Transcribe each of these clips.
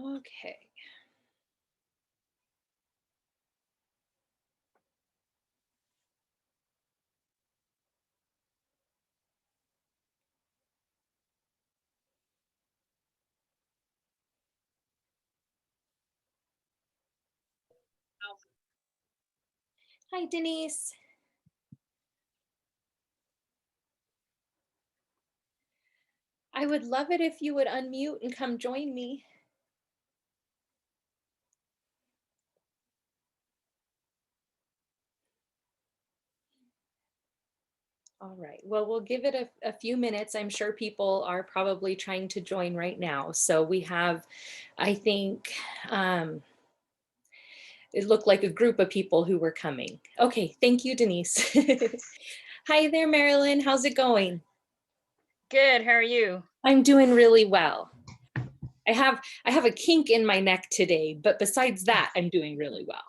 Okay. Hi, Denise. I would love it if you would unmute and come join me. All right. Well, we'll give it a few minutes. I'm sure people are probably trying to join right now. So we have, I think, it looked like a group of people who were coming. Okay. Thank you, Denise. Hi there, Marilyn. How's it going? Good. How are you? I'm doing really well. I have a kink in my neck today, but besides that, I'm doing really well.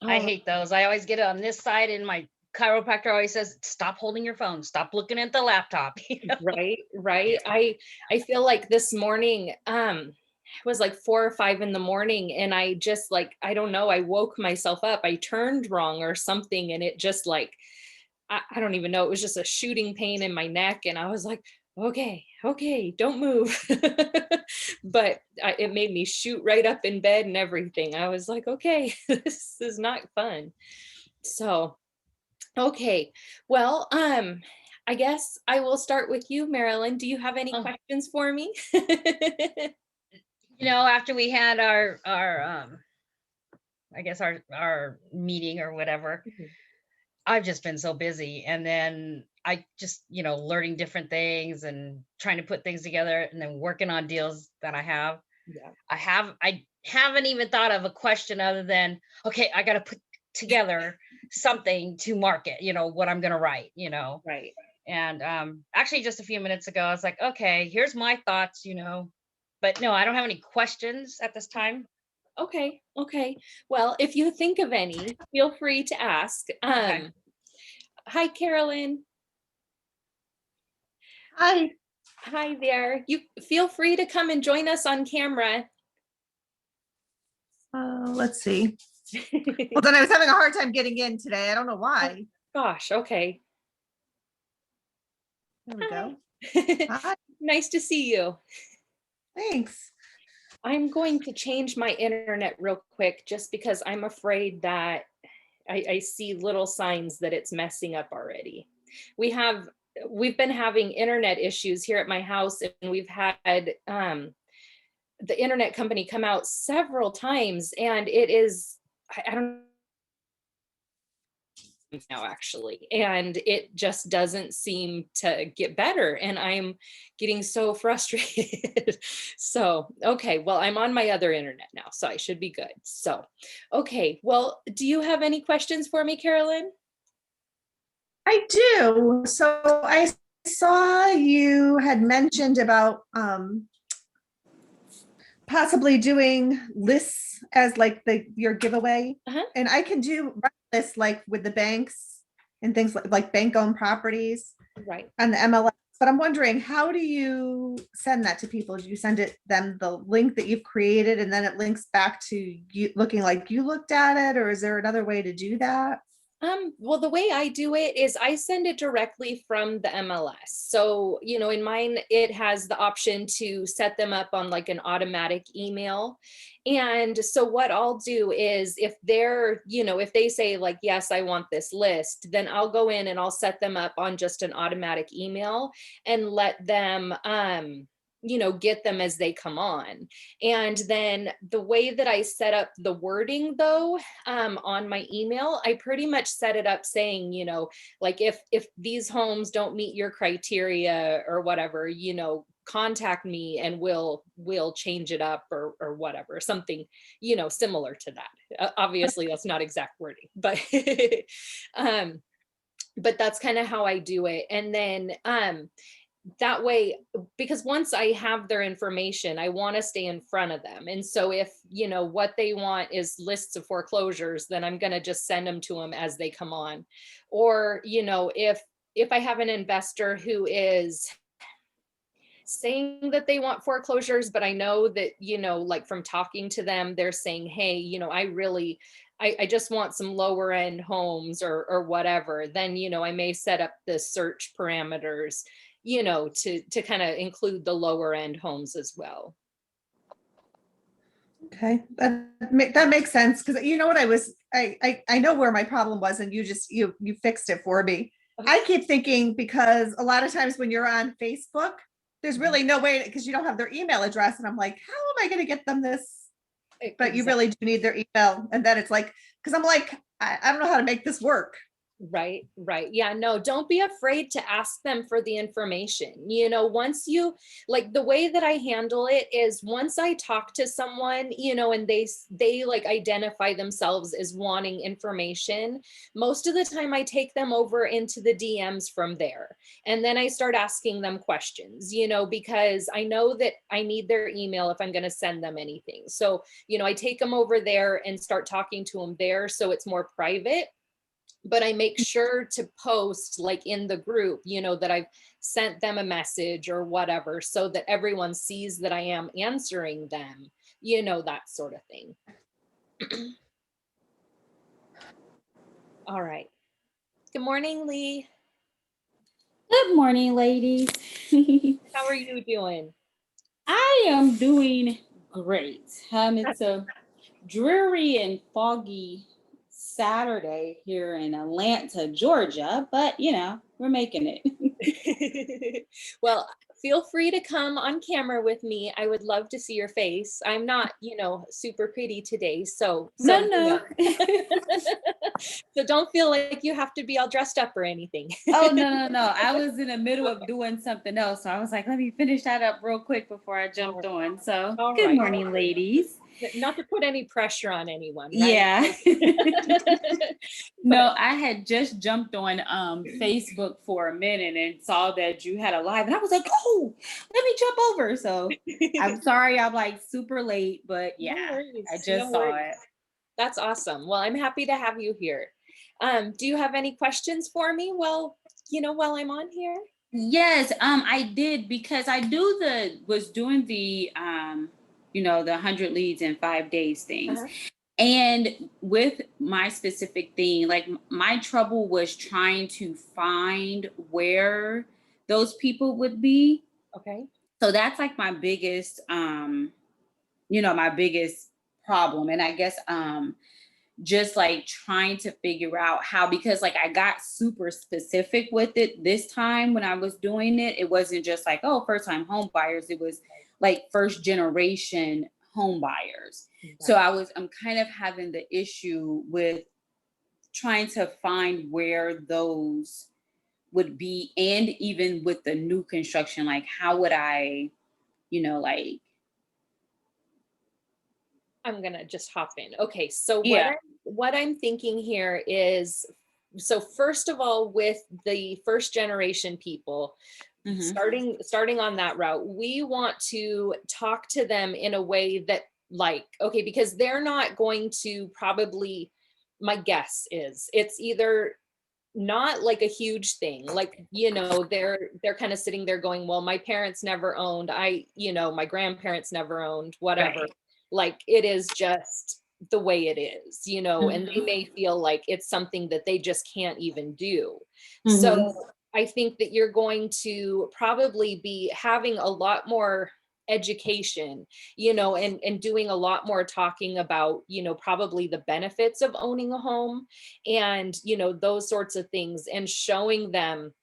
I Oh, hate those. I always get it on this side, and my chiropractor always says, "Stop holding your phone. Stop looking at the laptop." right, right. I feel like this morning, it was like 4 or 5 in the morning, and I just like, I don't know, I woke myself up. I turned wrong or something, and it just like, I don't even know. It was just a shooting pain in my neck, and I was like, okay, okay, don't move. But it made me shoot right up in bed and everything. I was like, okay, this is not fun. So, okay, well, I guess I will start with you, Marilyn. Do you have any Oh, questions for me? after we had our I guess our meeting or whatever, Mhm. I've just been so busy, and then I just learning different things and trying to put things together, and then working on deals that I have. Yeah, I haven't even thought of a question other than, okay, I got to put together something to market, what I'm going to write. right. And actually just a few minutes ago I was like, okay, here's my thoughts, but no, I don't have any questions at this time. Okay, okay. Well, if you think of any, feel free to ask. Okay. Hi, Carolyn. Hi. Hi there. You feel free to come and join us on camera. Let's see. Well, then I was having a hard time getting in today. I don't know Oh, why. gosh, okay. There we go. Hi. Hi. Nice to see you. Thanks. I'm going to change my internet real quick just because I'm afraid that I see little signs that it's messing up already. We have we've been having internet issues here at my house, and we've had the internet company come out several times, and it is I don't now actually, and it just doesn't seem to get better, and I'm getting so frustrated. So okay, well, I'm on my other internet now, so I should be good. So okay, well, do you have any questions for me, Carolyn? I do. So I saw you had mentioned about possibly doing lists as like your giveaway. Uh-huh. And I can do lists like with the banks and things like bank-owned properties Right. and the MLS. But I'm wondering, how do you send that to people? Do you send them the link that you've created and then it links back to you looking like you looked at it? Or is there another way to do that? Well, the way I do it is I send it directly from the MLS. So, in mine, it has the option to set them up on like an automatic email. And so what I'll do is if they say like, yes, I want this list, then I'll go in and I'll set them up on just an automatic email and let them, get them as they come on. And then the way that I set up the wording though, on my email, I pretty much set it up saying, like if these homes don't meet your criteria or whatever, contact me and we'll change it up or whatever, something, similar to that. Obviously that's not exact wording, but um but that's kind of how I do it. And then that way, because once I have their information, I want to stay in front of them. And so if what they want is lists of foreclosures, then I'm going to just send them to them as they come on. Or if I have an investor who is saying that they want foreclosures, but I know that, you know, like from talking to them, they're saying, hey, you know, I just want some lower end homes or whatever. Then, you know, I may set up the search parameters, you know, to kind of include the lower end homes as well. Okay, that makes sense, because you know what, I know where my problem was, and you fixed it for me. I keep thinking, because a lot of times when you're on Facebook, there's really no way, because you don't have their email address, and I'm like, how am I going to get them this? But you really do need their email, and then it's like, because I'm like, I don't know how to make this work. Right, right. Yeah, no, don't be afraid to ask them for the information. You know, once you, like, the way that I handle it is once I talk to someone, you know, and they like identify themselves as wanting information, most of the time I take them over into the DMs from there. And then I start asking them questions, you know, because I know that I need their email if I'm going to send them anything. So, you know, I take them over there and start talking to them there, so it's more private. But I make sure to post like in the group, you know, that I've sent them a message or whatever, so that everyone sees that I am answering them, you know, that sort of thing. All right. Good morning, Lee. Good morning, ladies. How are you doing? I am doing great. It's a dreary and foggy Saturday here in Atlanta, Georgia, but you know, we're making it. Well, feel free to come on camera with me. I would love to see your face. I'm not, you know, super pretty today, so No. you know. So don't feel like you have to be all dressed up or anything. Oh, no. I was in the middle of doing something else. So I was like, let me finish that up real quick before I jumped on. So All good right. morning, ladies. Not to put any pressure on anyone, right? Yeah. No, I had just jumped on Facebook for a minute and saw that you had a live, and I was like, oh, let me jump over. So I'm sorry I'm like super late, but yeah, No worries, I just no saw worries. it. That's awesome. Well, I'm happy to have you here. Do you have any questions for me while I'm on here? Yes, I did, because I was doing the the 100 leads in 5 days things. Uh-huh. And with my specific thing, like my trouble was trying to find where those people would be. Okay. So that's like my biggest my biggest problem. And I guess just like trying to figure out how, because like I got super specific with it this time when I was doing it. It wasn't just like, oh, first time home buyers. It was like first generation home buyers. So I'm kind of having the issue with trying to find where those would be. And even with the new construction, like how would I, like. I'm gonna just hop in. Okay, so Yeah. what I'm thinking here is, so first of all, with the first generation people, starting on that route, we want to talk to them in a way that, like, okay, because they're not going to probably, my guess is it's either not like a huge thing, like, you know, they're kind of sitting there going, well, my parents never owned, my grandparents never owned, whatever. Right. Like, it is just the way it is, you know, and they may feel like it's something that they just can't even do. So I think that you're going to probably be having a lot more education, you know, and doing a lot more talking about, you know, probably the benefits of owning a home and, you know, those sorts of things, and showing them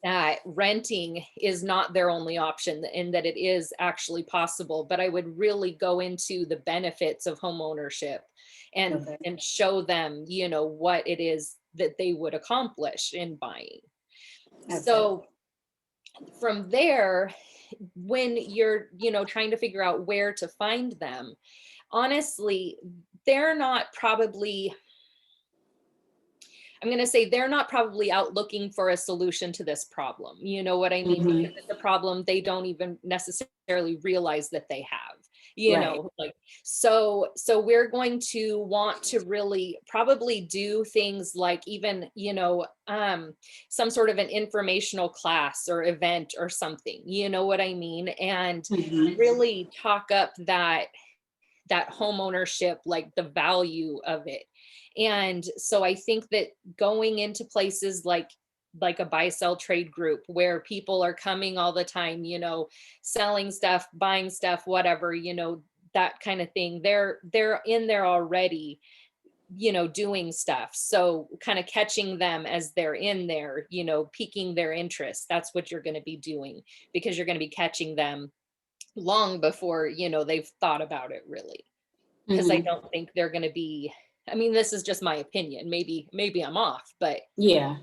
that renting is not their only option and that it is actually possible. But I would really go into the benefits of home ownership and show them, you know, what it is that they would accomplish in buying. Okay. So from there, when you're, you know, trying to figure out where to find them, honestly, they're not probably, I'm going to say they're not probably out looking for a solution to this problem. You know what I mean? Because it's a problem they don't even necessarily realize that they have. you Right. know, like, so we're going to want to really probably do things like even, some sort of an informational class or event or something, you know what I mean? And Mhm. really talk up that home ownership, like the value of it. And so I think that going into places like a buy sell trade group where people are coming all the time, selling stuff, buying stuff, whatever, that kind of thing. They're in there already, doing stuff. So kind of catching them as they're in there, piquing their interest. That's what you're going to be doing, because you're going to be catching them long before, they've thought about it really. Because I Mhm. don't think they're going to be, I mean, this is just my opinion. Maybe I'm off, but Yeah.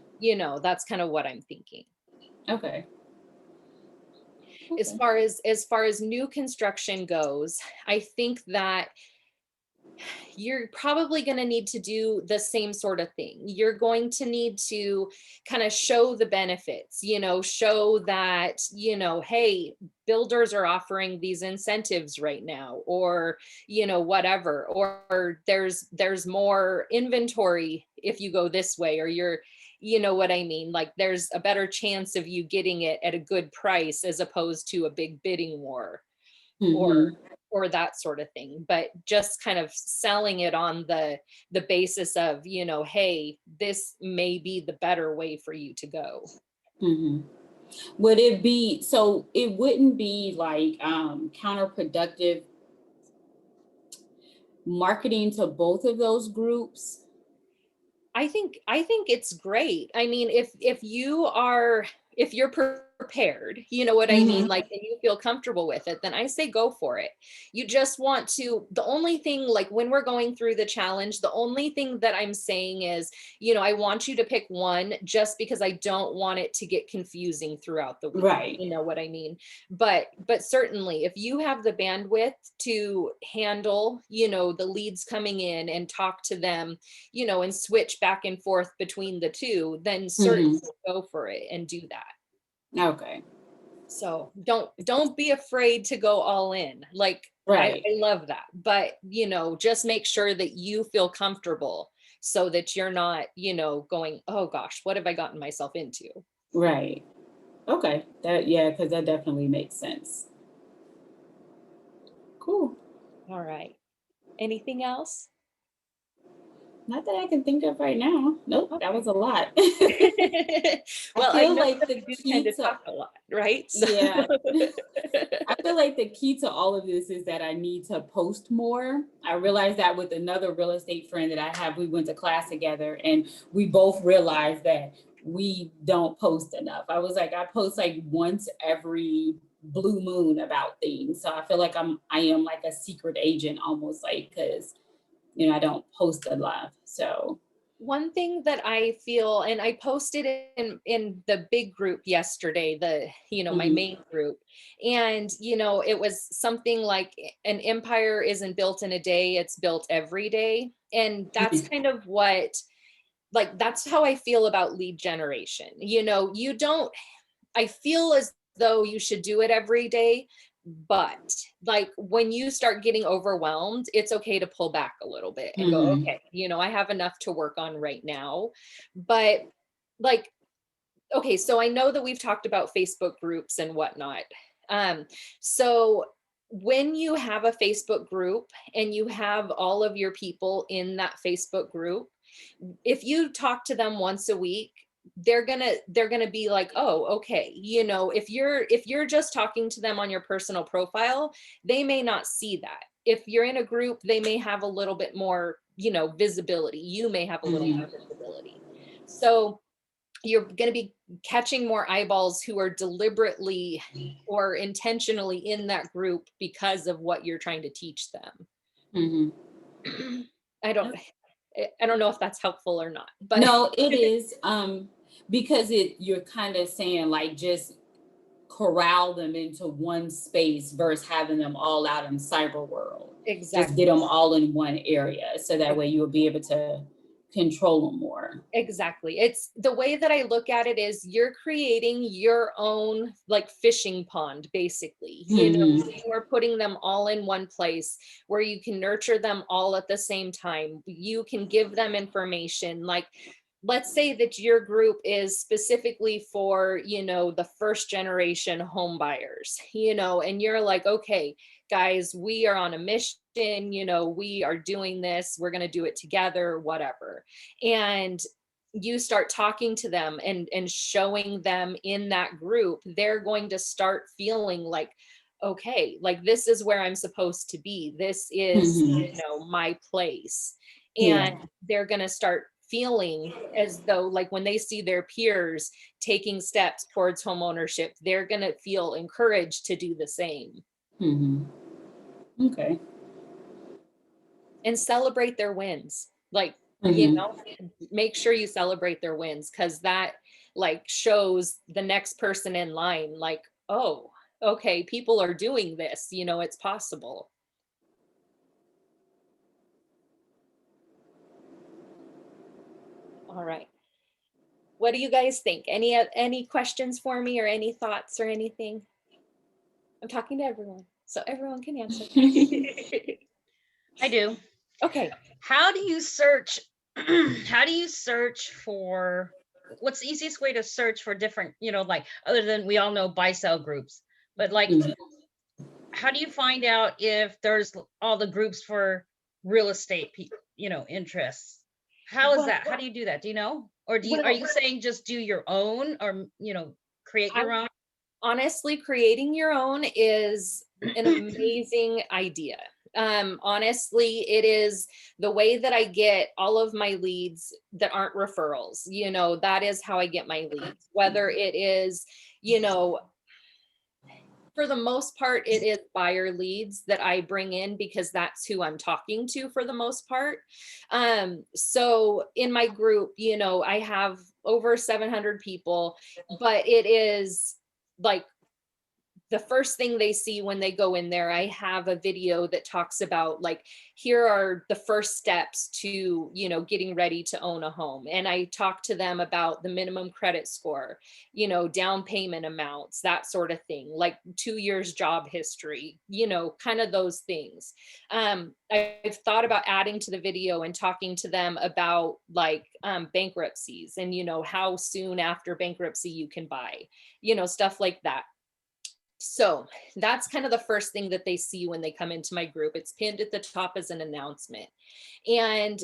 that's kind of what I'm thinking. Okay. As Okay. far as new construction goes, I think that you're probably going to need to do the same sort of thing. You're going to need to kind of show the benefits, show that, hey, builders are offering these incentives right now, or, whatever, or there's more inventory if you go this way, or you know what I mean? Like there's a better chance of you getting it at a good price as opposed to a big bidding war, or Mhm. that sort of thing. But just kind of selling it on the basis of, hey, this may be the better way for you to go. Mhm. Would it be, so it wouldn't be like counterproductive marketing to both of those groups? I think it's great. I mean, if you're prepared, you know what I mean, Mhm. like, and you feel comfortable with it, then I say go for it. You just want to, the only thing, like when we're going through the challenge, the only thing that I'm saying is, I want you to pick one, just because I don't want it to get confusing throughout the week. Right. You know what I mean? But certainly if you have the bandwidth to handle, the leads coming in and talk to them, and switch back and forth between the two, then certainly Mhm. go for it and do that. Okay. So don't be afraid to go all in. Like Right. I love that. But just make sure that you feel comfortable so that you're not, going, oh gosh, what have I gotten myself into? Right. Okay. Yeah, because that definitely makes sense. Cool. All right. Anything else? Not that I can think of right now. Nope, that Okay. was a lot. I Well, I feel know like that the we do tend key to to, talk a lot, right? So yeah, I feel like the key to all of this is that I need to post more. I realized that with another real estate friend that I have, we went to class together and we both realized that we don't post enough. I was like, I post like once every blue moon about things. So I feel like I am like a secret agent almost, like, because I don't post a lot. So one thing that I feel, and I posted in the big group yesterday, my mhm, main group, and it was something like, an empire isn't built in a day, it's built every day. And that's mhm, kind of what, like, that's how I feel about lead generation. You don't, I feel as though you should do it every day, but like when you start getting overwhelmed, it's okay to pull back a little bit and go, mhm, okay, I have enough to work on right now. But like, okay, so I know that we've talked about Facebook groups and whatnot. Um, so when you have a Facebook group and you have all of your people in that Facebook group, if you talk to them once a week, they're gonna be like, oh, okay. If you're just talking to them on your personal profile, they may not see that. If you're in a group, they may have a little bit more, visibility. You may have a little mhm. more visibility. So you're going to be catching more eyeballs who are deliberately or intentionally in that group because of what you're trying to teach them. Mhm. I don't Yep. I don't know if that's helpful or not, but No, it is, because you're kind of saying like just corral them into one space versus having them all out in cyber world. Just get exactly. them all in one area so that way you'll be able to control them more. Exactly. It's the way that I look at it is you're creating your own like fishing pond, basically. You know, you are putting them all in one place where you can nurture them all at the same time. You can give them information. Like, let's say that your group is specifically for, you know, the first generation home buyers, you know, and you're like, okay, guys, we are on a mission, you know, we are doing this, we're going to do it together, whatever. And you start talking to them and showing them in that group, they're going to start feeling like, okay, like this is where I'm supposed to be. This is, you know, my place. And they're going to start feeling as though like when they see their peers taking steps towards home ownership, they're going to feel encouraged to do the same. Okay. And celebrate their wins. Like, you know, make sure you celebrate their wins, because that like shows the next person in line like, oh, okay, people are doing this, you know, it's possible. All right, what do you guys think? Any questions for me or any thoughts or anything? I'm talking to everyone, so everyone can answer. I do. Okay. How do you search? How do you search for? What's the easiest way to search for different, you know, like other than we all know buy sell groups, but like, how do you find out if there's all the groups for real estate, you know, interests? How is that? How do you do that? Do you know? Or are you saying just do your own, or, you know, create your own? Honestly, creating your own is an amazing idea. Honestly, it is the way that I get all of my leads that aren't referrals. You know, that is how I get my leads, whether it is, you know, for the most part, it is buyer leads that I bring in because that's who I'm talking to for the most part. So in my group, you know, I have over 700 people, but it is like the first thing they see when they go in there, I have a video that talks about like, here are the first steps to, you know, getting ready to own a home. And I talk to them about the minimum credit score, you know, down payment amounts, that sort of thing, like 2 years job history, you know, kind of those things. I've thought about adding to the video and talking to them about like bankruptcies and, you know, how soon after bankruptcy you can buy, you know, stuff like that. So that's kind of the first thing that they see when they come into my group. It's pinned at the top as an announcement. And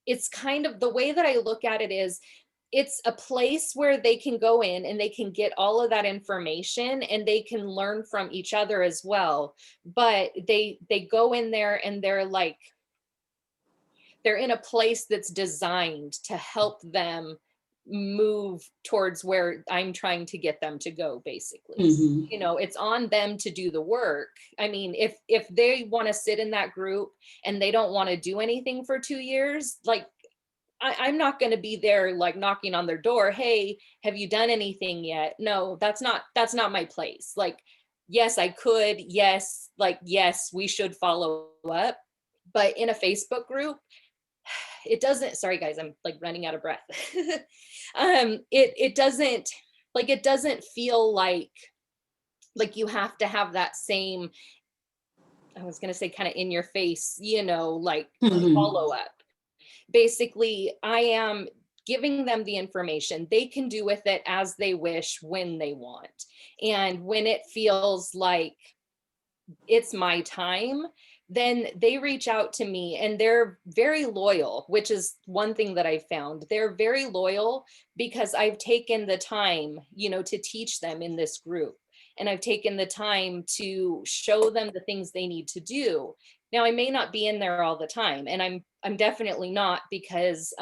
it's kind of the way that I look at it is it's a place where they can go in and they can get all of that information and they can learn from each other as well. But they go in there and they're like, they're in a place that's designed to help them move towards where I'm trying to get them to go, basically. You know, it's on them to do the work. I mean, if they want to sit in that group and they don't want to do anything for 2 years, like I'm not going to be there like knocking on their door, hey, have you done anything yet? No, that's not my place. Like, yes, I could, yes, like yes, we should follow up. But in a Facebook group, it doesn't, sorry guys, I'm like running out of breath. It doesn't, like, it doesn't feel like you have to have that same, I was going to say kind of in your face, you know, like follow up. Basically, I am giving them the information. They can do with it as they wish when they want. And when it feels like it's my time, then they reach out to me and they're very loyal, which is one thing that I found. They're very loyal because I've taken the time, you know, to teach them in this group. And I've taken the time to show them the things they need to do. Now, I may not be in there all the time, and I'm definitely not, because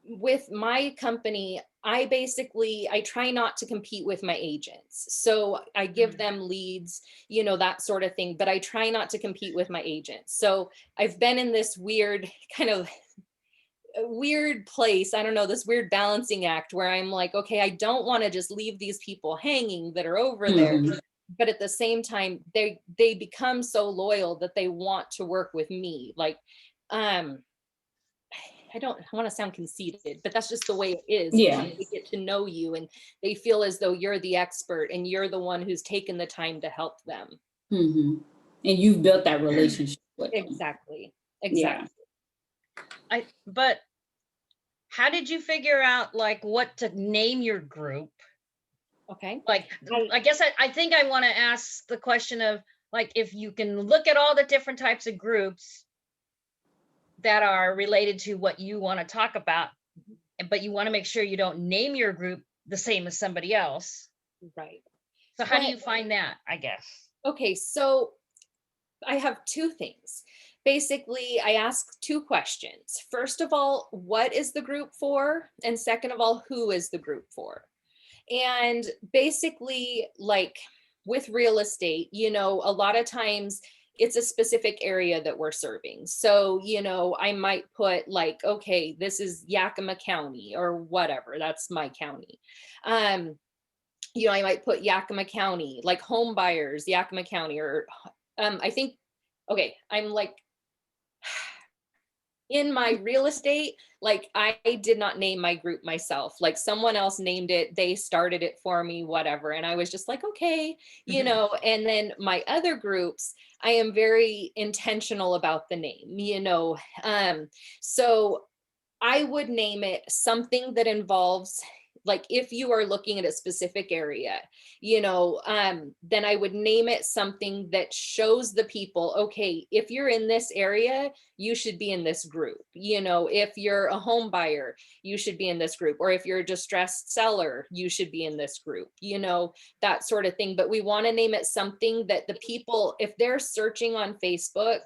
with my company, I try not to compete with my agents. So I give them leads, you know, that sort of thing, but I try not to compete with my agents. So I've been in this weird kind of weird place, I don't know, this weird balancing act where I'm like, okay, I don't want to just leave these people hanging that are over there. But at the same time, they become so loyal that they want to work with me. Like, I don't want to sound conceited, but that's just the way it is. Yeah. They get to know you and they feel as though you're the expert and you're the one who's taken the time to help them. And you've built that relationship with them. Exactly. Yeah. But how did you figure out like what to name your group? Okay. Like, I guess I think I want to ask the question of like, if you can look at all the different types of groups that are related to what you want to talk about, but you want to make sure you don't name your group the same as somebody else. Right. So how do Well, you find that, I guess? Okay, so I have two things. Basically, I ask two questions. First of all, what is the group for? And second of all, who is the group for? And basically, like with real estate, you know, a lot of times it's a specific area that we're serving. So, you know, I might put like, okay, this is Yakima County or whatever, that's my county. You know, I might put Yakima County, like home buyers, Yakima County, or I think, okay, I'm like, in my real estate, like I did not name my group myself. Like someone else named it, they started it for me, whatever. And I was just like, okay, you Mhm. know, and then my other groups, I am very intentional about the name, you know. So I would name it something that involves, like if you are looking at a specific area, you know, then I would name it something that shows the people, okay, if you're in this area, you should be in this group. You know, if you're a home buyer, you should be in this group. Or if you're a distressed seller, you should be in this group, you know, that sort of thing. But we want to name it something that the people, if they're searching on Facebook,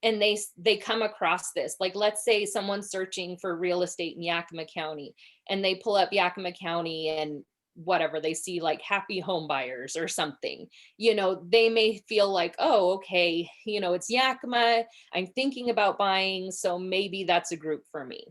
and they come across this, like let's say someone's searching for real estate in Yakima County and they pull up Yakima County and whatever, they see like happy home buyers or something, you know, they may feel like, oh, okay, you know, it's Yakima, I'm thinking about buying, so maybe that's a group for me.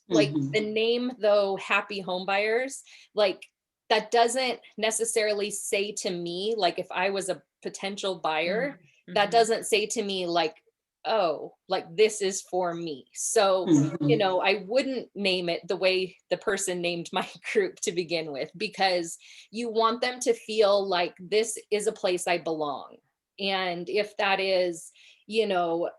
Like the name though, happy home buyers, like that doesn't necessarily say to me, like if I was a potential buyer, that Mhm. doesn't say to me like, oh, like this is for me. So, you know, I wouldn't name it the way the person named my group to begin with, because you want them to feel like this is a place I belong. And if that is, you know,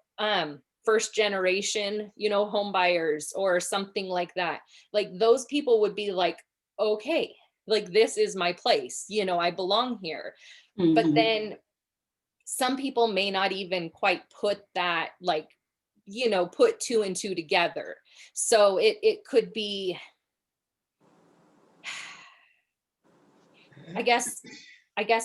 first generation, you know, home buyers or something like that, like those people would be like, okay, like this is my place, you know, I belong here. But then some people may not even quite put that, like, you know, put two and two together. So it could be, I guess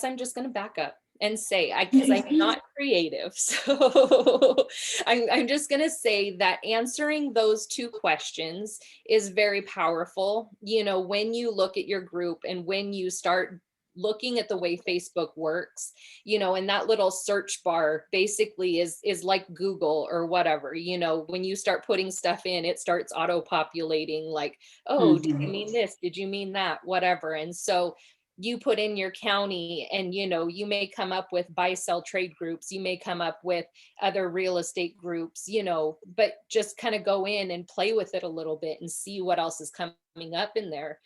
I'm just going to back up and say, because I'm not creative. So I'm just going to say that answering those two questions is very powerful. You know, when you look at your group and when you start looking at the way Facebook works, you know, and that little search bar basically is like Google or whatever, you know, when you start putting stuff in, it starts auto populating like, oh, did you mean this? Did you mean that? Whatever. And so you put in your county and, you know, you may come up with buy sell trade groups, you may come up with other real estate groups, you know, but just kind of go in and play with it a little bit and see what else is coming up in there.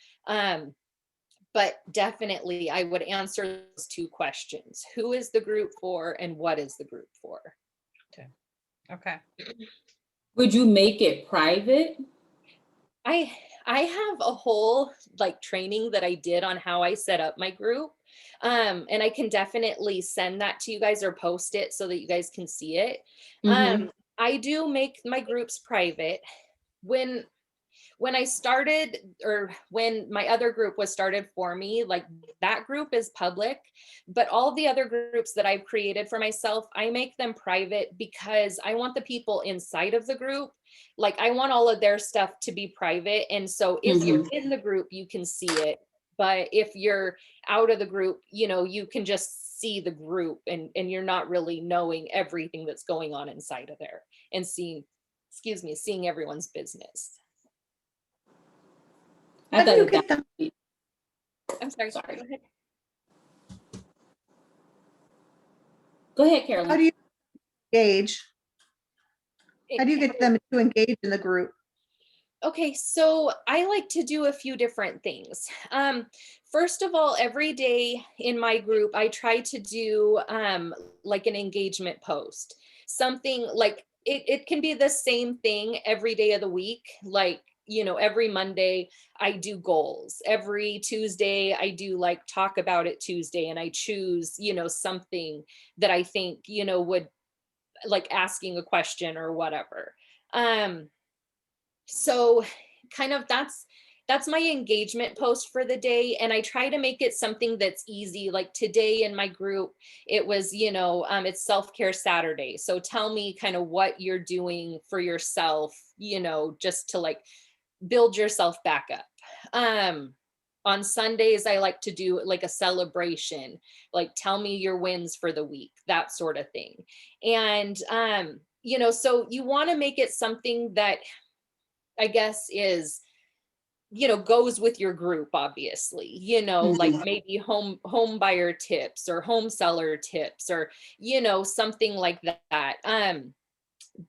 But definitely I would answer those two questions. Who is the group for and what is the group for? Okay. Would you make it private? I have a whole like training that I did on how I set up my group. And I can definitely send that to you guys or post it so that you guys can see it. I do make my groups private. When I started, or when my other group was started for me, like that group is public, but all the other groups that I've created for myself, I make them private because I want the people inside of the group, like I want all of their stuff to be private. And so if you're in the group, you can see it. But if you're out of the group, you know, you can just see the group and you're not really knowing everything that's going on inside of there and seeing everyone's business. I How do you thought get that. them? I'm sorry. Sorry. Go ahead. Go ahead, How Carolyn. do you engage? How do you get them to engage in the group? Okay, so I like to do a few different things. First of all, every day in my group, I try to do like an engagement post. Something like it can be the same thing every day of the week. Like, every Monday I do goals. Every Tuesday I do like talk about it Tuesday, and I choose, something that I think, would like asking a question or whatever. Um, so kind of that's my engagement post for the day, and I try to make it something that's easy. Like today in my group, it was, it's self-care Saturday, so tell me kind of what you're doing for yourself, just to like build yourself back up. On Sundays I like to do like a celebration, like tell me your wins for the week, that sort of thing. And so you want to make it something that I guess is, goes with your group, obviously, like maybe home buyer tips or home seller tips, or, something like that.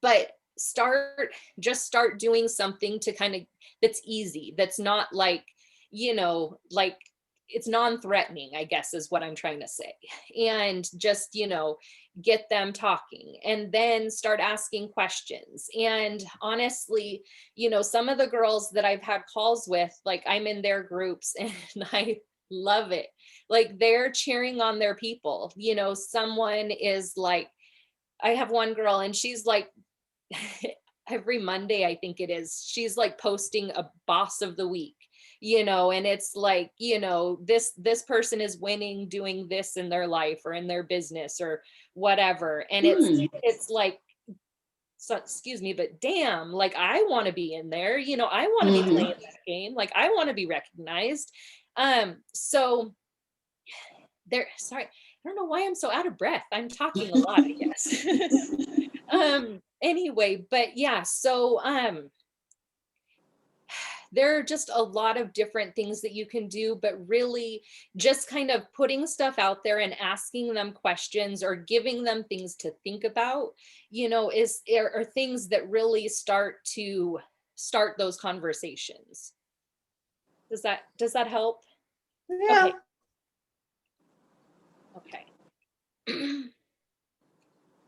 But start doing something to kind of that's easy, that's not like, like it's non-threatening, I guess is what I'm trying to say. And just, get them talking, and then start asking questions. And honestly, some of the girls that I've had calls with, like I'm in their groups and I love it. Like they're cheering on their people. Someone is like, I have one girl and she's like, every Monday, I think it is, she's like posting a boss of the week, and it's like, this person is winning doing this in their life or in their business or whatever. And it's like, so excuse me, but damn, like I want to be in there, I want to be playing that game, like I want to be recognized. So there, sorry, I don't know why I'm so out of breath. I'm talking a lot, I guess. Anyway, but yeah, so there are just a lot of different things that you can do, but really just kind of putting stuff out there and asking them questions or giving them things to think about, are things that really start those conversations. Does that help? Yeah. Okay.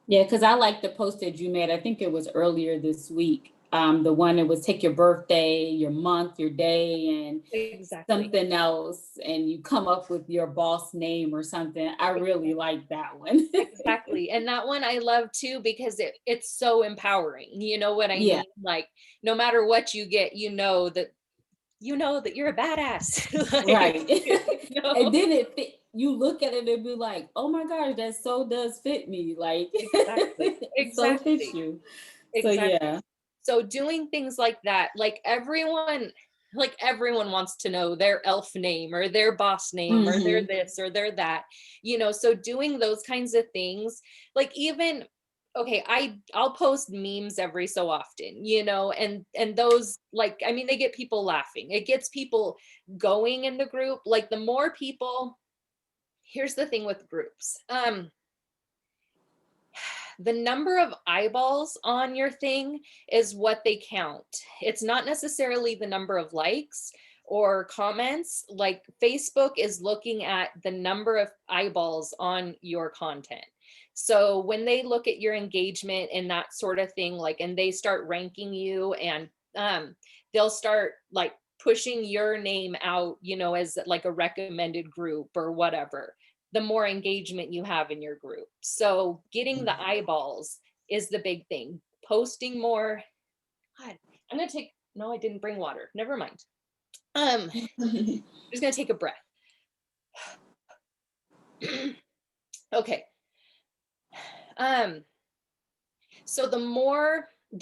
Yeah, because I like the post that you made. I think it was earlier this week. The one that was take your birthday, your month, your day, and Exactly. something else, and you come up with your boss name or something. I really like that one. Exactly. And that one I love too, because it's so empowering. You know what I Yeah. mean? Like no matter what you get, that you're a badass. Like, Right. know? And then it fit, you look at it and be like, oh my gosh, that so does fit me. Like Exactly. it so fits Exactly. you. So Exactly. yeah. So doing things like that, like everyone wants to know their elf name or their boss name or their this or their that, so doing those kinds of things, like even, okay, I'll post memes every so often, and those, like, I mean, they get people laughing. It gets people going in the group. Like the more people, here's the thing with groups. The number of eyeballs on your thing is what they count. It's not necessarily the number of likes or comments. Like Facebook is looking at the number of eyeballs on your content. So when they look at your engagement and that sort of thing, like, and they start ranking you, and they'll start like pushing your name out, as like a recommended group or whatever, the more engagement you have in your group. So getting the eyeballs is the big thing. Posting more. God, I'm gonna take, no, I didn't bring water. Never mind. I'm just gonna take a breath. Okay. So the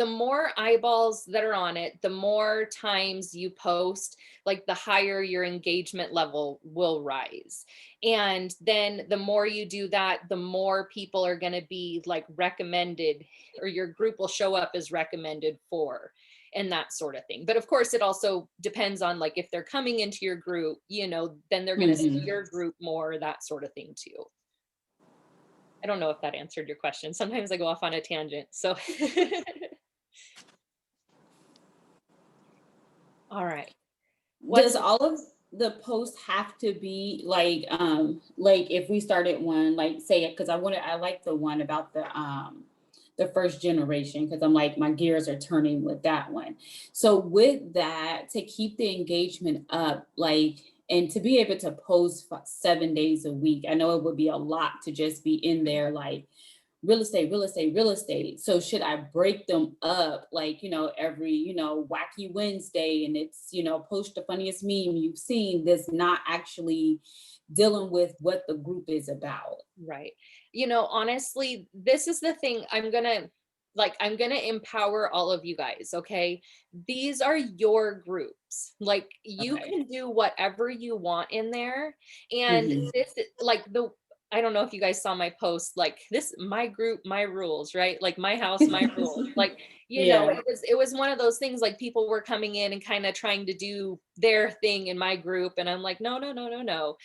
more eyeballs that are on it, the more times you post, like the higher your engagement level will rise. And then the more you do that, the more people are going to be like recommended, or your group will show up as recommended for, and that sort of thing. But of course, it also depends on, like, if they're coming into your group, then they're going to see your group more, that sort of thing too. I don't know if that answered your question. Sometimes I go off on a tangent. So All right. Does all of the posts have to be like if we started one, like say it, because I like the one about the first generation, because I'm like, my gears are turning with that one. So with that, to keep the engagement up, like, and to be able to post 7 days a week, I know it would be a lot to just be in there like real estate, real estate, real estate. So should I break them up like, every, wacky Wednesday, and it's, post the funniest meme you've seen, that's not actually dealing with what the group is about? Right. Honestly, this is the thing. I'm gonna empower all of you guys, okay? These are your groups. Like, you Okay. can do whatever you want in there. And Mhm. I don't know if you guys saw my post, like, this, my group, my rules, right? Like, my house, my rules. Like, Yeah. it was one of those things, like, people were coming in and kind of trying to do their thing in my group. And I'm like, no, no, no, no, no.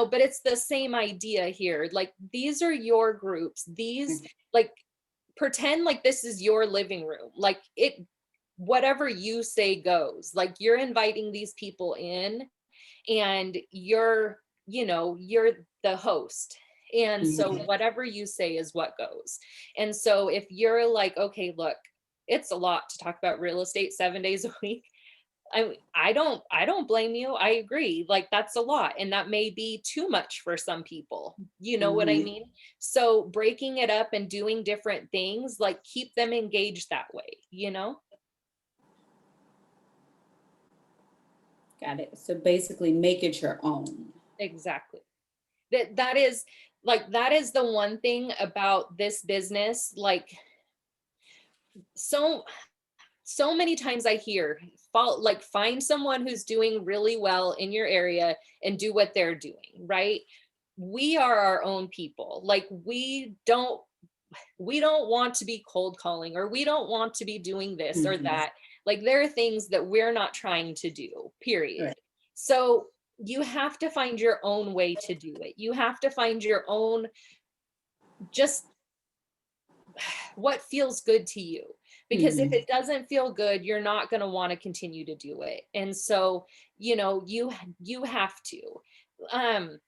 But it's the same idea here. Like, these are your groups. These, like, pretend like this is your living room. Like, whatever you say goes. Like, you're inviting these people in, and you're the host. And so Mhm. whatever you say is what goes. And so if you're like, okay, look, it's a lot to talk about real estate 7 days a week. I don't blame you. I agree. Like, that's a lot. And that may be too much for some people. You know what I Mhm. mean? So breaking it up and doing different things, like, keep them engaged that way. Got it. So basically make it your own. Exactly. That is the one thing about this business. Like, so many times I hear, find someone who's doing really well in your area and do what they're doing, right? We are our own people. Like, we don't want to be cold calling, or we don't want to be doing this or Mhm. that. Like, there are things that we're not trying to do, period. Right. So you have to find your own way to do it. You have to find your own, just what feels good to you. Because if Mhm. it doesn't feel good, you're not going to want to continue to do it. And so, you have to. Um,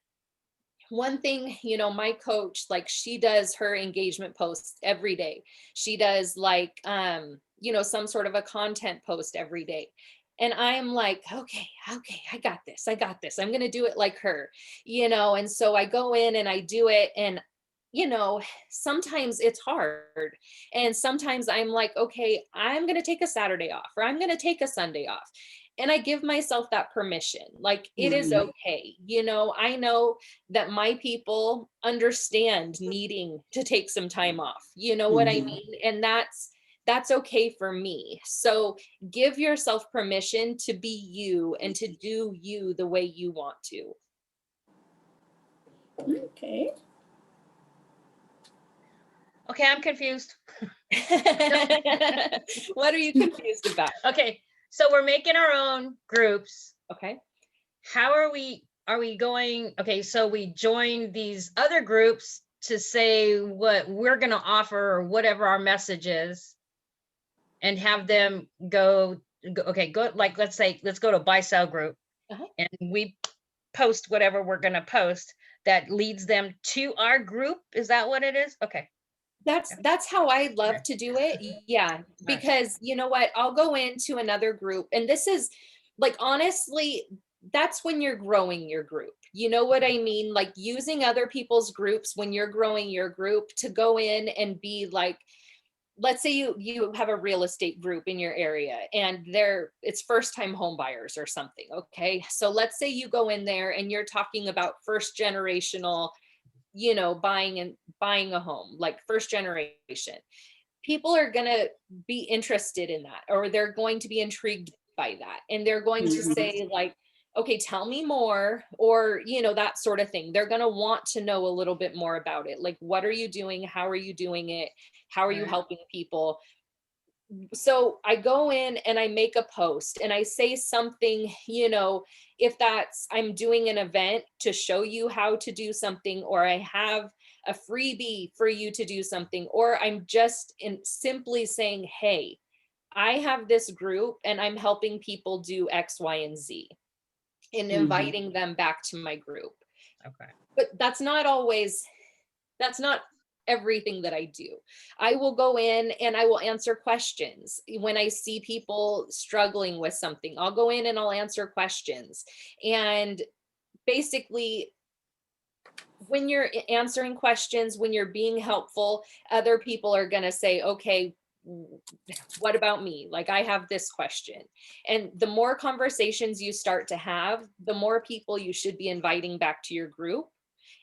One thing, my coach, like, she does her engagement posts every day. She does, like, some sort of a content post every day. And I'm like, okay, okay, I got this, I'm going to do it like her. And so I go in and I do it. And you know sometimes it's hard, and sometimes I'm like, okay, I'm going to take a Saturday off, or I'm going to take a Sunday off. And I give myself that permission. Like, it is Mhm. okay. I know that my people understand needing to take some time off. You know what I Mhm. mean? And that's okay for me. So give yourself permission to be you and to do you the way you want to. Okay. Okay, I'm confused. What are you confused about? Okay, so we're making our own groups. Okay. How are we going? Okay, so we join these other groups to say what we're going to offer or whatever our message is, and have them go, like, let's go to buy sell group, Uh-huh. and we post whatever we're going to post that leads them to our group. Is that what it is? Okay. That's how I love to do it. Yeah, All right. because you know what? I'll go into another group, and this is, like, honestly, that's when you're growing your group. You know what I mean? Like, using other people's groups when you're growing your group to go in and be like, let's say you have a real estate group in your area, and it's first time home buyers or something. Okay, so let's say you go in there and you're talking about first generational, buying a home, like first generation. People are going to be interested in that, or they're going to be intrigued by that, and they're going to Mhm. say, like, okay, tell me more, or that sort of thing. They're going to want to know a little bit more about it. Like, what are you doing? How are you doing it? How are you Right. helping people? So I go in and I make a post and I say something, if that's, I'm doing an event to show you how to do something, or I have a freebie for you to do something, or I'm just simply saying, hey, I have this group and I'm helping people do X, Y, and Z and Mhm. inviting them back to my group. Okay. But that's not everything that I do. I will go in and I will answer questions. When I see people struggling with something, I'll go in and I'll answer questions. And basically, when you're answering questions, when you're being helpful, other people are going to say, okay, what about me? Like, I have this question. And the more conversations you start to have, the more people you should be inviting back to your group.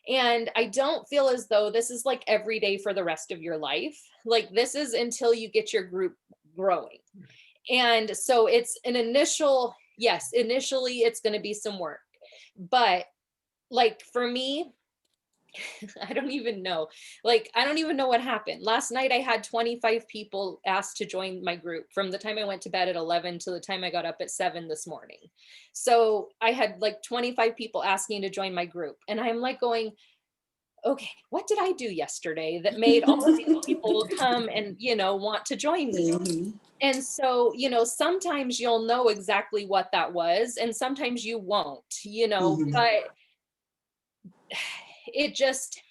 And I don't feel as though this is like every day for the rest of your life. Like, this is until you get your group growing. And so it's an initial, yes, initially it's going to be some work. But like for me, I don't even know. Like, I don't even know what happened. Last night I had 25 people asked to join my group from the time I went to bed at 11 to the time I got up at 7 this morning. So I had like 25 people asking to join my group. And I'm like going, okay, what did I do yesterday that made all of these people come and, want to join me? Mhm. And so, sometimes you'll know exactly what that was, and sometimes you won't, Mhm. but it just,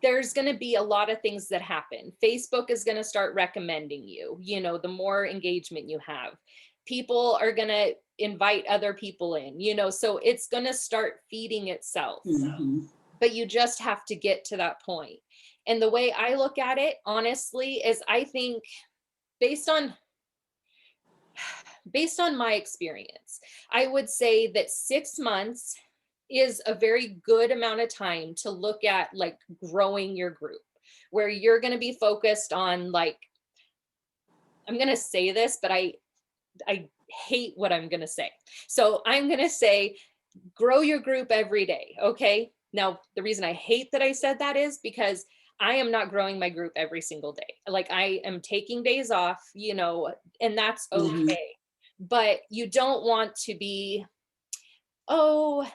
there's going to be a lot of things that happen. Facebook is going to start recommending you, the more engagement you have. People are going to invite other people in, so it's going to start feeding itself. Mhm. But you just have to get to that point. And the way I look at it, honestly, is I think based on my experience, I would say that 6 months is a very good amount of time to look at like growing your group, where you're going to be focused on like, I'm going to say this, but I hate what I'm going to say. So I'm going to say grow your group every day. Okay. Now, the reason I hate that I said that is because I am not growing my group every single day. Like, I am taking days off, and that's Mhm. okay. But you don't want to be, oh,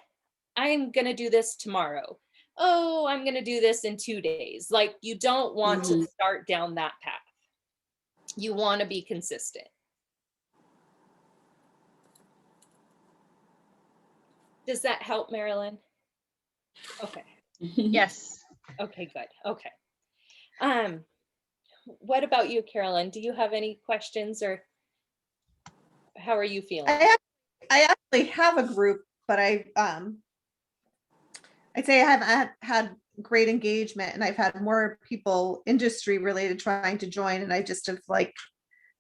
I'm going to do this tomorrow. Oh, I'm going to do this in 2 days. Like, you don't want to Mhm. start down that path. You want to be consistent. Does that help, Marilyn? Okay. Yes. Okay, good. Okay. What about you, Carolyn? Do you have any questions, or how are you feeling? I actually have a group, but I'd say I haven't had great engagement, and I've had more people industry related trying to join, and I just have like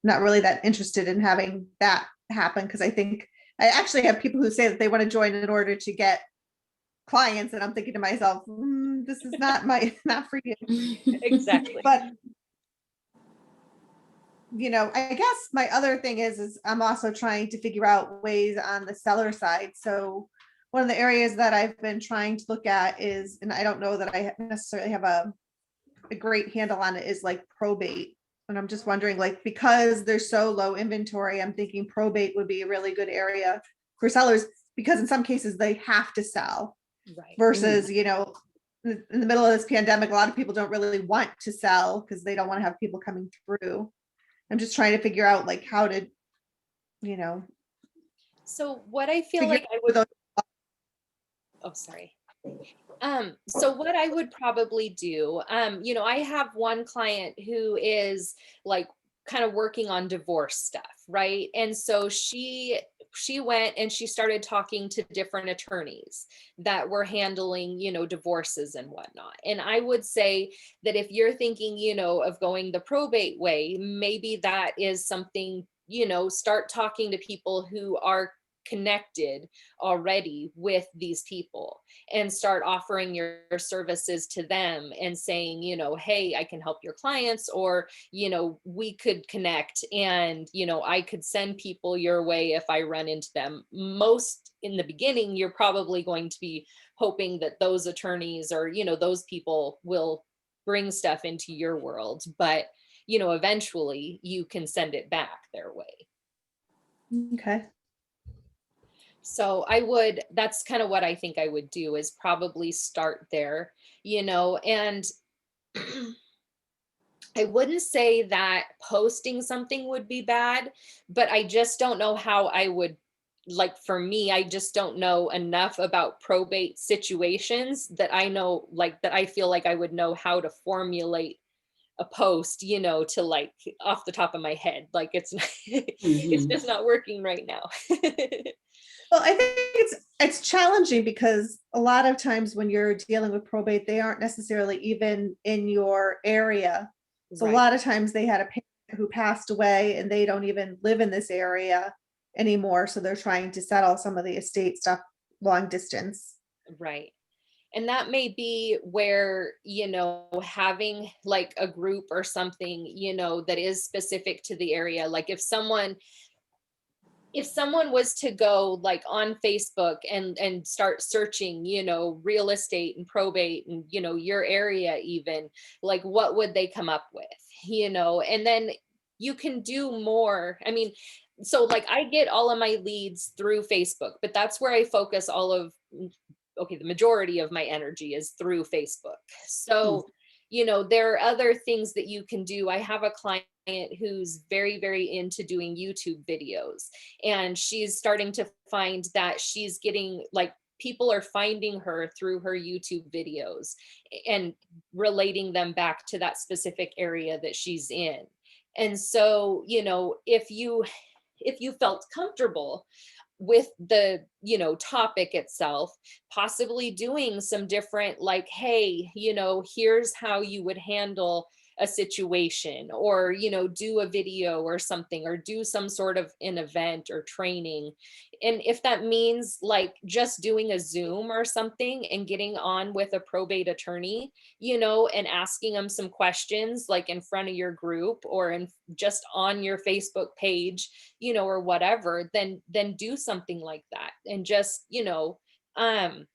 not really that interested in having that happen, because I think I actually have people who say that they want to join in order to get clients, and I'm thinking to myself, this is not not for you. Exactly. But I guess my other thing is I'm also trying to figure out ways on the seller side. So one of the areas that I've been trying to look at is, and I don't know that I necessarily have a great handle on it, is like probate. And I'm just wondering, like, because there's so low inventory, I'm thinking probate would be a really good area for sellers, because in some cases they have to sell Right. versus, in the middle of this pandemic, a lot of people don't really want to sell because they don't want to have people coming through. I'm just trying to figure out like how to, you know, So what I feel figure like I would, those. oh, sorry. So what I would probably do, I have one client who is like kind of working on divorce stuff, right? And so she went and she started talking to different attorneys that were handling, divorces and whatnot. And I would say that if you're thinking, of going the probate way, maybe that is something, start talking to people who are connected already with these people and start offering your services to them and saying, hey, I can help your clients, or, we could connect, and, I could send people your way if I run into them. Most in the beginning, you're probably going to be hoping that those attorneys or, those people will bring stuff into your world, but, eventually you can send it back their way. Okay. So that's kind of what I think I would do, is probably start there, and I wouldn't say that posting something would be bad, but I just don't know how I would, like, for me, I just don't know enough about probate situations that I know, like, that I feel like I would know how to formulate a post, to, like, off the top of my head. Like, it's it's Mhm. just not working right now. Well, I think it's challenging because a lot of times when you're dealing with probate, they aren't necessarily even in your area. So a Right. lot of times they had a parent who passed away and they don't even live in this area anymore. So they're trying to settle some of the estate stuff long distance. Right. And that may be where, having like a group or something, that is specific to the area. Like if someone was to go like on Facebook and start searching, real estate and probate and, your area even, like what would they come up with? And then you can do more. I mean, so like I get all of my leads through Facebook, but that's where I focus all of, okay, the majority of my energy is through Facebook. So, there are other things that you can do. I have a client who's very, very into doing YouTube videos, and she's starting to find that she's getting like people are finding her through her YouTube videos and relating them back to that specific area that she's in. And so, if you felt comfortable with the topic itself, possibly doing some different, like, hey, here's how you would handle a situation, or do a video or something, or do some sort of an event or training. And if that means like just doing a Zoom or something and getting on with a probate attorney, and asking them some questions like in front of your group or in just on your Facebook page, or whatever, then do something like that and just, um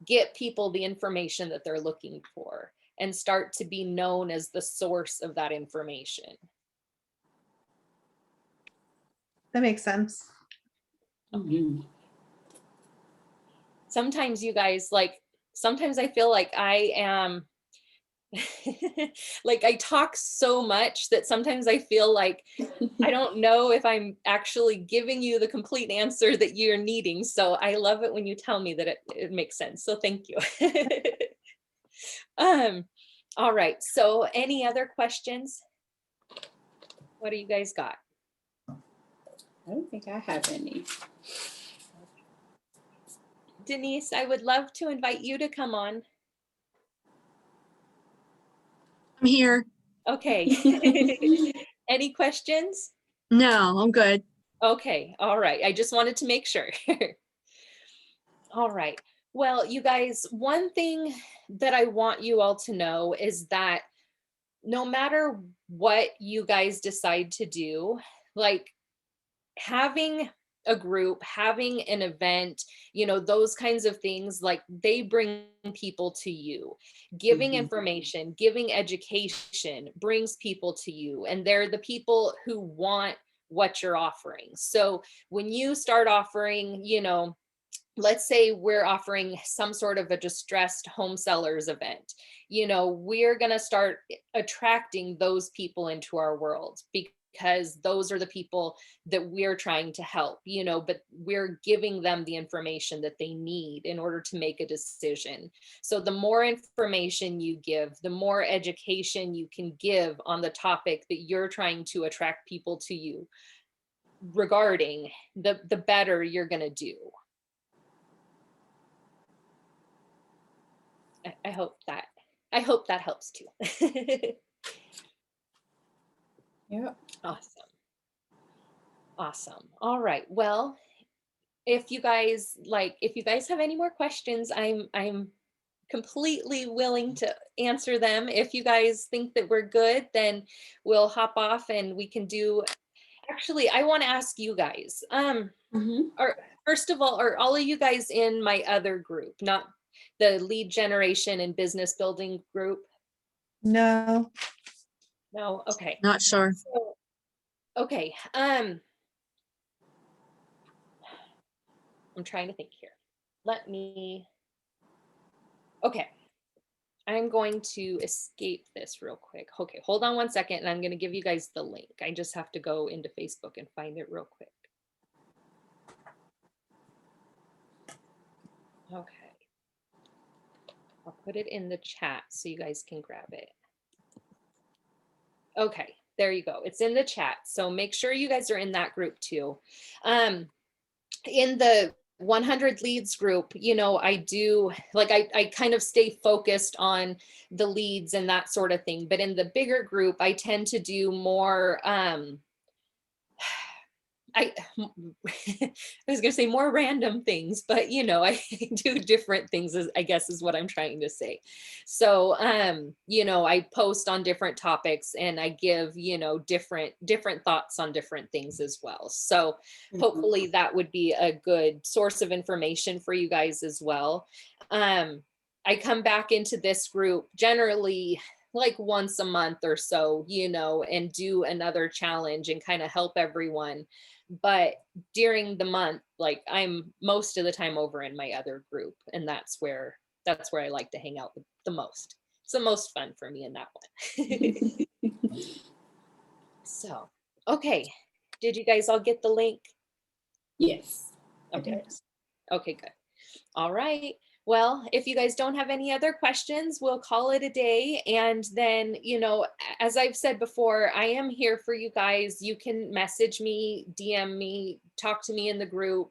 get people the information that they're looking for and start to be known as the source of that information. That makes sense. Mhm. Sometimes you guys, like, sometimes I feel like I am like I talk so much that sometimes I feel like I don't know if I'm actually giving you the complete answer that you're needing. So I love it when you tell me that it makes sense. So thank you. um, all right. So any other questions? What do you guys got? I don't think I have any. Denise, I would love to invite you to come on. I'm here. Okay. Any questions? No, I'm good. Okay. All right. I just wanted to make sure. All right. Well, you guys, one thing that I want you all to know is that no matter what you guys decide to do, like having a group, having an event, those kinds of things, like they bring people to you. Giving Mhm. information, giving education brings people to you, and they're the people who want what you're offering. So when you start offering, let's say we're offering some sort of a distressed home sellers event, we're going to start attracting those people into our world because those are the people that we're trying to help, but we're giving them the information that they need in order to make a decision. So the more information you give, the more education you can give on the topic that you're trying to attract people to you regarding, the better you're going to do. I hope that helps too. Yep. Awesome. Awesome. All right. Well, if you guys have any more questions, I'm completely willing to answer them. If you guys think that we're good, then we'll hop off and we can do. Actually, I want to ask you guys. Mhm. Are First of all, are all of you guys in my other group, not the lead generation and business building group? No. No. Okay. Not sure. So, okay. I'm trying to think here. Okay. I'm going to escape this real quick. Okay, hold on one second and I'm going to give you guys the link. I just have to go into Facebook and find it real quick. Okay. I'll put it in the chat so you guys can grab it. Okay, there you go. It's in the chat. So make sure you guys are in that group too. In the 100 leads group, you know, I do like, I kind of stay focused on the leads and that sort of thing. But in the bigger group, I tend to do more, I was gonna say more random things, but you know, I do different things, I guess is what I'm trying to say. So, you know, I post on different topics and I give, you know, different thoughts on different things as well. So hopefully that would be a good source of information for you guys as well. I come back into this group generally like once a month or so, you know, and do another challenge and kind of help everyone. But during the month, like I'm most of the time over in my other group, and that's where I like to hang out the most. It's the most fun for me in that one. So, okay. Did you guys all get the link? Yes. Okay. Okay, good. All right. Well, if you guys don't have any other questions, we'll call it a day. And then, you know, as I've said before, I am here for you guys. You can message me, DM me, talk to me in the group,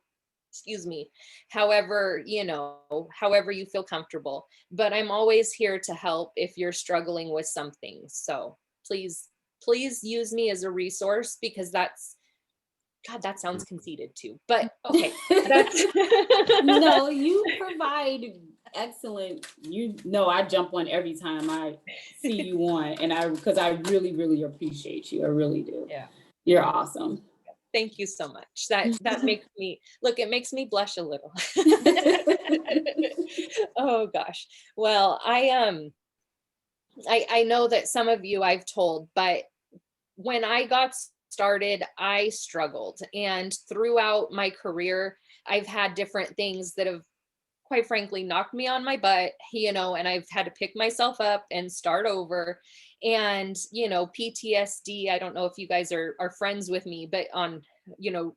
excuse me, however, you know, however you feel comfortable. But I'm always here to help if you're struggling with something. So please use me as a resource, because that's, God, that sounds conceited too, but okay. That's No, you provide excellent, you know, I jump on every time I see you on, and because I really, really appreciate you. I really do. Yeah. You're awesome. Thank you so much. That makes me, look, it makes me blush a little. Oh gosh. Well, I know that some of you I've told, but when I got started, I struggled. And throughout my career, I've had different things that have, quite frankly, knocked me on my butt, you know, and I've had to pick myself up and start over. And, you know, PTSD, I don't know if you guys are friends with me, but on, you know,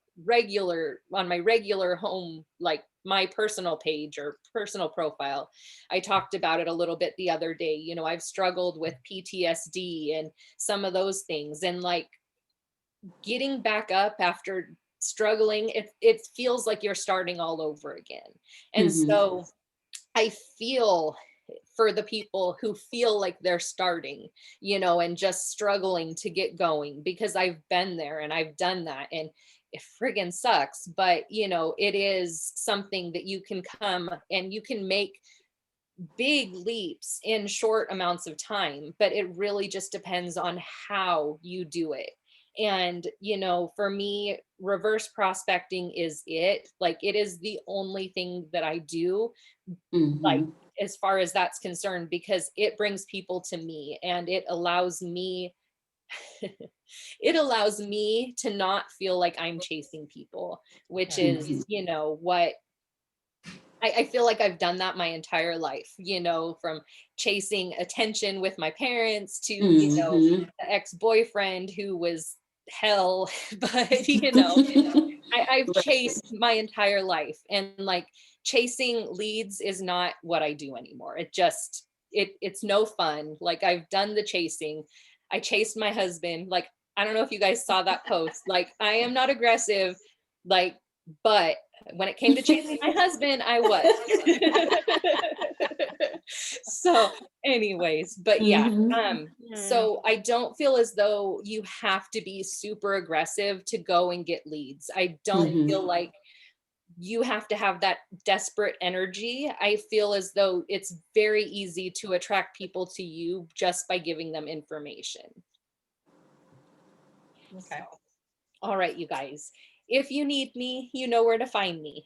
on my regular home, like my personal page or personal profile, I talked about it a little bit the other day. You know, I've struggled with PTSD and some of those things, and like getting back up after struggling, it feels like you're starting all over again. And so I feel for the people who feel like they're starting, you know, and just struggling to get going, because I've been there and I've done that, and it friggin' sucks. But, you know, it is something that you can come and you can make big leaps in short amounts of time, but it really just depends on how you do it. And, you know, for me, reverse prospecting is it. Like, it is the only thing that I do, like, as far as that's concerned, because it brings people to me and it allows me to not feel like I'm chasing people, which is, you know, what I feel like I've done that my entire life, you know, from chasing attention with my parents to, you know, the ex-boyfriend who was hell, but you know, I've chased my entire life, and like chasing leads is not what I do anymore. It's no fun. Like, I've done the chasing. I chased my husband. Like, I don't know if you guys saw that post. Like, I am not aggressive, like, but when it came to chasing my husband, I was. So anyways, but yeah, so I don't feel as though you have to be super aggressive to go and get leads. I don't feel like you have to have that desperate energy. I feel as though it's very easy to attract people to you just by giving them information. Okay. So, all right, you guys. If you need me, you know where to find me.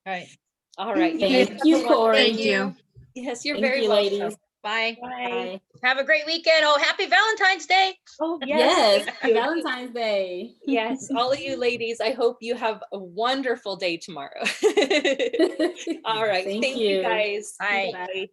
All right. All right. Thank you, Corey. Thank you. Yes, you're Thank very you, welcome. ladies. Bye. Bye. Have a great weekend. Oh, happy Valentine's Day. Oh, Yes, thank you. Valentine's Day. Yes, all of you ladies, I hope you have a wonderful day tomorrow. All right. Thank you guys. Bye. Bye.